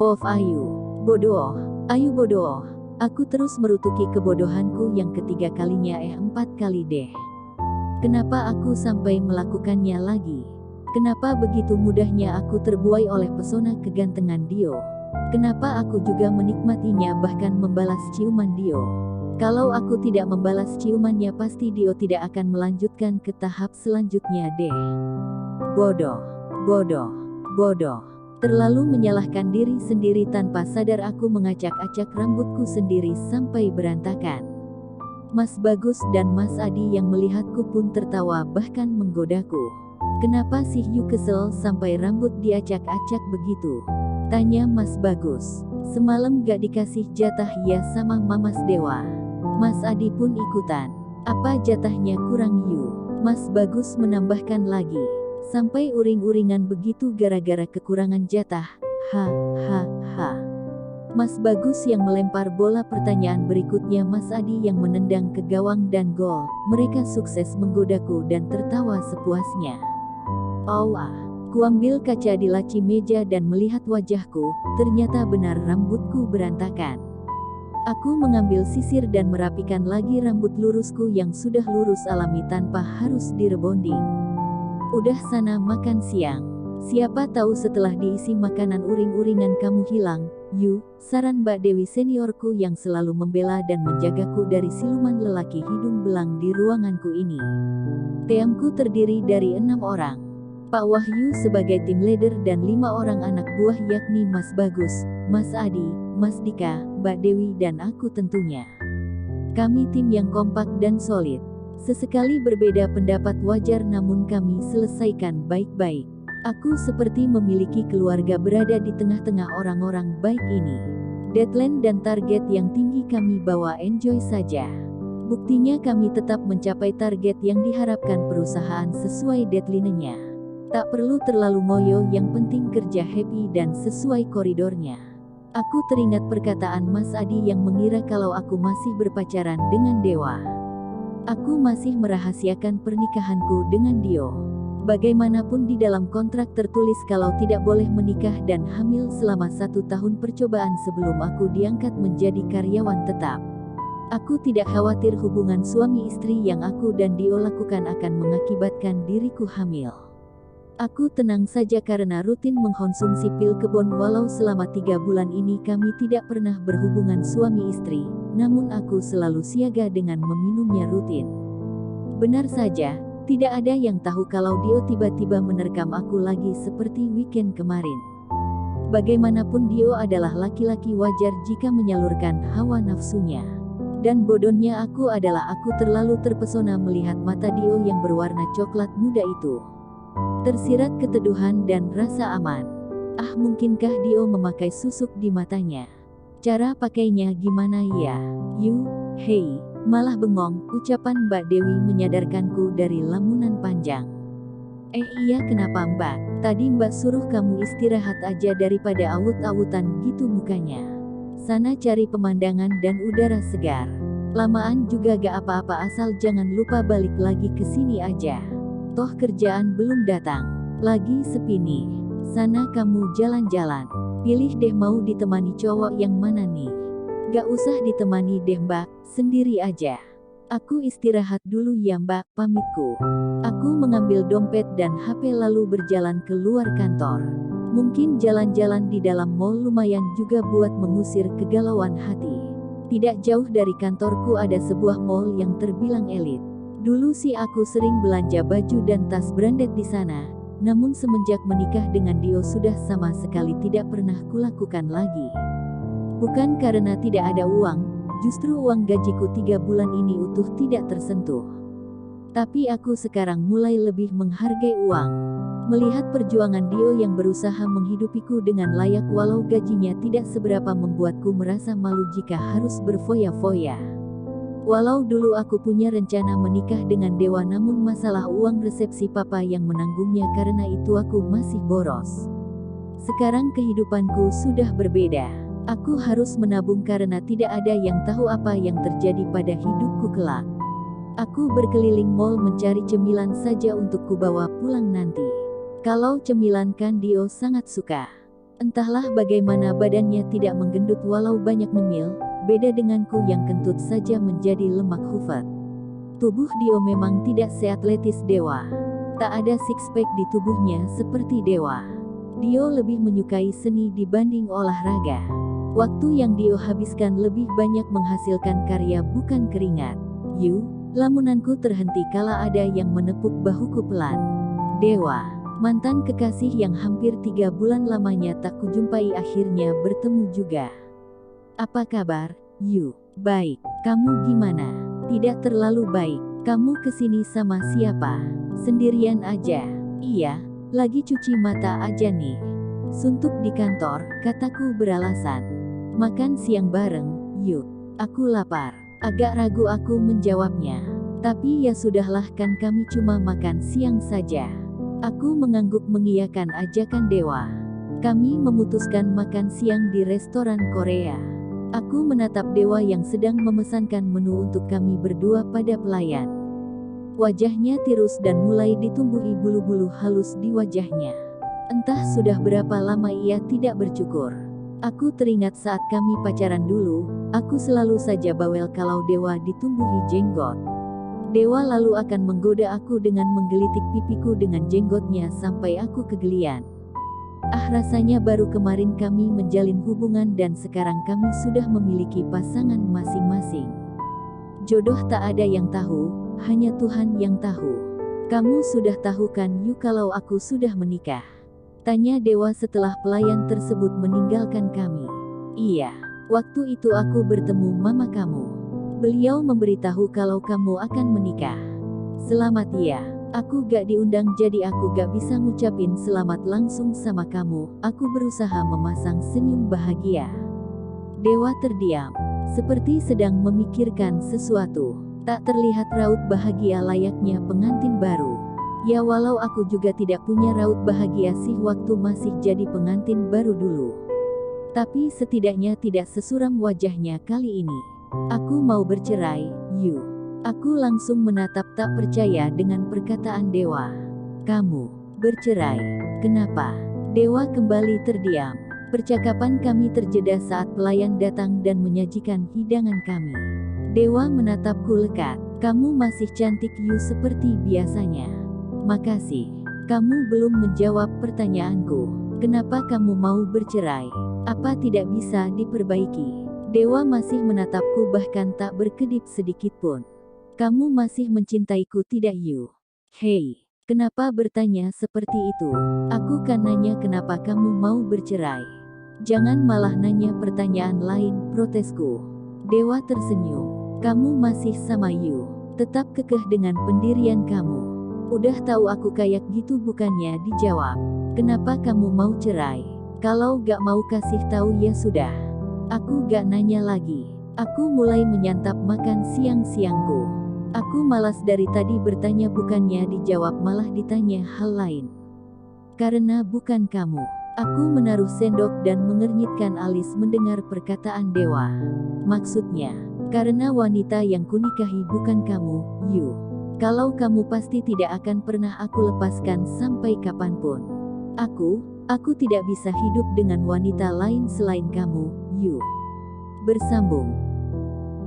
Of Ayu. Bodoh. Ayu bodoh. Aku terus merutuki kebodohanku yang ketiga kalinya 4 kali deh. Kenapa aku sampai melakukannya lagi? Kenapa begitu mudahnya aku terbuai oleh pesona kegantengan Dio? Kenapa aku juga menikmatinya bahkan membalas ciuman Dio? Kalau aku tidak membalas ciumannya pasti Dio tidak akan melanjutkan ke tahap selanjutnya deh. Bodoh. Bodoh. Bodoh. Terlalu menyalahkan diri sendiri tanpa sadar aku mengacak-acak rambutku sendiri sampai berantakan. Mas Bagus dan Mas Adi yang melihatku pun tertawa bahkan menggodaku. Kenapa sih you kesel sampai rambut diacak-acak begitu? Tanya Mas Bagus. Semalam gak dikasih jatah ya sama Mamas Dewa. Mas Adi pun ikutan. Apa jatahnya kurang you? Mas Bagus menambahkan lagi. Sampai uring-uringan begitu gara-gara kekurangan jatah. Ha. Mas Bagus yang melempar bola pertanyaan berikutnya Mas Adi yang menendang ke gawang dan gol. Mereka sukses menggodaku dan tertawa sepuasnya. Kuambil kaca di laci meja dan melihat wajahku, ternyata benar rambutku berantakan. Aku mengambil sisir dan merapikan lagi rambut lurusku yang sudah lurus alami tanpa harus direbonding. Udah sana makan siang. Siapa tahu setelah diisi makanan uring-uringan kamu hilang, you, saran Mbak Dewi seniorku yang selalu membela dan menjagaku dari siluman lelaki hidung belang di ruanganku ini. Timku terdiri dari 6 orang. Pak Wahyu sebagai tim leader dan 5 orang anak buah yakni Mas Bagus, Mas Adi, Mas Dika, Mbak Dewi dan aku tentunya. Kami tim yang kompak dan solid. Sesekali berbeda pendapat wajar namun kami selesaikan baik-baik. Aku seperti memiliki keluarga berada di tengah-tengah orang-orang baik ini. Deadline dan target yang tinggi kami bawa enjoy saja. Buktinya kami tetap mencapai target yang diharapkan perusahaan sesuai deadline-nya. Tak perlu terlalu moyo, yang penting kerja happy dan sesuai koridornya. Aku teringat perkataan Mas Adi yang mengira kalau aku masih berpacaran dengan Dewa. Aku masih merahasiakan pernikahanku dengan Dio. Bagaimanapun di dalam kontrak tertulis kalau tidak boleh menikah dan hamil selama 1 tahun percobaan sebelum aku diangkat menjadi karyawan tetap. Aku tidak khawatir hubungan suami istri yang aku dan Dio lakukan akan mengakibatkan diriku hamil. Aku tenang saja karena rutin mengkonsumsi pil kebon walau selama 3 bulan ini kami tidak pernah berhubungan suami istri, namun aku selalu siaga dengan meminumnya rutin. Benar saja, tidak ada yang tahu kalau Dio tiba-tiba menerkam aku lagi seperti weekend kemarin. Bagaimanapun Dio adalah laki-laki wajar jika menyalurkan hawa nafsunya. Dan bodohnya aku adalah aku terlalu terpesona melihat mata Dio yang berwarna coklat muda itu. Tersirat keteduhan dan rasa aman. Mungkinkah Dio memakai susuk di matanya? Cara pakainya gimana ya? Hei, malah bengong, ucapan Mbak Dewi menyadarkanku dari lamunan panjang. Iya kenapa Mbak? Tadi Mbak suruh kamu istirahat aja daripada awut-awutan gitu mukanya. Sana cari pemandangan dan udara segar. Lamaan juga gak apa-apa asal jangan lupa balik lagi ke sini aja. Toh kerjaan belum datang. Lagi sepi nih. Sana kamu jalan-jalan. Pilih deh mau ditemani cowok yang mana nih? Gak usah ditemani deh Mbak, sendiri aja. Aku istirahat dulu ya Mbak, pamitku. Aku mengambil dompet dan HP lalu berjalan keluar kantor. Mungkin jalan-jalan di dalam mall lumayan juga buat mengusir kegalauan hati. Tidak jauh dari kantorku ada sebuah mall yang terbilang elit. Dulu sih aku sering belanja baju dan tas branded di sana, namun semenjak menikah dengan Dio sudah sama sekali tidak pernah kulakukan lagi. Bukan karena tidak ada uang, justru uang gajiku 3 bulan ini utuh tidak tersentuh. Tapi aku sekarang mulai lebih menghargai uang. Melihat perjuangan Dio yang berusaha menghidupiku dengan layak walau gajinya tidak seberapa membuatku merasa malu jika harus berfoya-foya. Walau dulu aku punya rencana menikah dengan Dewa namun masalah uang resepsi papa yang menanggungnya karena itu aku masih boros. Sekarang kehidupanku sudah berbeda. Aku harus menabung karena tidak ada yang tahu apa yang terjadi pada hidupku kelak. Aku berkeliling mall mencari cemilan saja untuk kubawa pulang nanti. Kalau cemilan kan Dio sangat suka. Entahlah bagaimana badannya tidak menggendut walau banyak nemil, beda denganku yang kentut saja menjadi lemak hufat. Tubuh Dio memang tidak seatletis Dewa. Tak ada six-pack di tubuhnya seperti Dewa. Dio lebih menyukai seni dibanding olahraga. Waktu yang Dio habiskan lebih banyak menghasilkan karya bukan keringat. Yu, lamunanku terhenti kala ada yang menepuk bahuku pelan. Dewa, mantan kekasih yang hampir 3 bulan lamanya tak kujumpai akhirnya bertemu juga. Apa kabar, Yu? Baik, kamu gimana? Tidak terlalu baik. Kamu kesini sama siapa? Sendirian aja. Iya, lagi cuci mata aja nih. Suntuk di kantor, kataku beralasan. Makan siang bareng, yuk. Aku lapar. Agak ragu aku menjawabnya. Tapi ya sudahlah, kan kami cuma makan siang saja. Aku mengangguk mengiyakan ajakan Dewa. Kami memutuskan makan siang di restoran Korea. Aku menatap Dewa yang sedang memesankan menu untuk kami berdua pada pelayan. Wajahnya tirus dan mulai ditumbuhi bulu-bulu halus di wajahnya. Entah sudah berapa lama ia tidak bercukur. Aku teringat saat kami pacaran dulu, aku selalu saja bawel kalau Dewa ditumbuhi jenggot. Dewa lalu akan menggoda aku dengan menggelitik pipiku dengan jenggotnya sampai aku kegelian. Rasanya baru kemarin kami menjalin hubungan dan sekarang kami sudah memiliki pasangan masing-masing. Jodoh tak ada yang tahu, hanya Tuhan yang tahu. Kamu sudah tahu kan Yu kalau aku sudah menikah? Tanya Dewa setelah pelayan tersebut meninggalkan kami. Iya, waktu itu aku bertemu mama kamu. Beliau memberitahu kalau kamu akan menikah. Selamat ya. Aku gak diundang jadi aku gak bisa ngucapin selamat langsung sama kamu. Aku berusaha memasang senyum bahagia. Dewa terdiam, seperti sedang memikirkan sesuatu. Tak terlihat raut bahagia layaknya pengantin baru. Ya walau aku juga tidak punya raut bahagia sih waktu masih jadi pengantin baru dulu. Tapi setidaknya tidak sesuram wajahnya kali ini. Aku mau bercerai, Yu. Aku langsung menatap tak percaya dengan perkataan Dewa. Kamu bercerai? Kenapa? Dewa kembali terdiam. Percakapan kami terjeda saat pelayan datang dan menyajikan hidangan kami. Dewa menatapku lekat. Kamu masih cantik Yu seperti biasanya. Makasih. Kamu belum menjawab pertanyaanku. Kenapa kamu mau bercerai? Apa tidak bisa diperbaiki? Dewa masih menatapku bahkan tak berkedip sedikit pun. Kamu masih mencintaiku tidak Yu? Hei, kenapa bertanya seperti itu? Aku kan nanya kenapa kamu mau bercerai. Jangan malah nanya pertanyaan lain, protesku. Dewa tersenyum. Kamu masih sama Yu. Tetap kekeh dengan pendirian kamu. Udah tahu aku kayak gitu bukannya dijawab. Kenapa kamu mau cerai? Kalau gak mau kasih tahu ya sudah. Aku gak nanya lagi. Aku mulai menyantap makan siang-siangku. Aku malas dari tadi bertanya bukannya dijawab malah ditanya hal lain. Karena bukan kamu. Aku menaruh sendok dan mengernyitkan alis mendengar perkataan Dewa. Maksudnya, karena wanita yang kunikahi bukan kamu, Yu. Kalau kamu pasti tidak akan pernah aku lepaskan sampai kapanpun. Aku tidak bisa hidup dengan wanita lain selain kamu, Yu. Bersambung.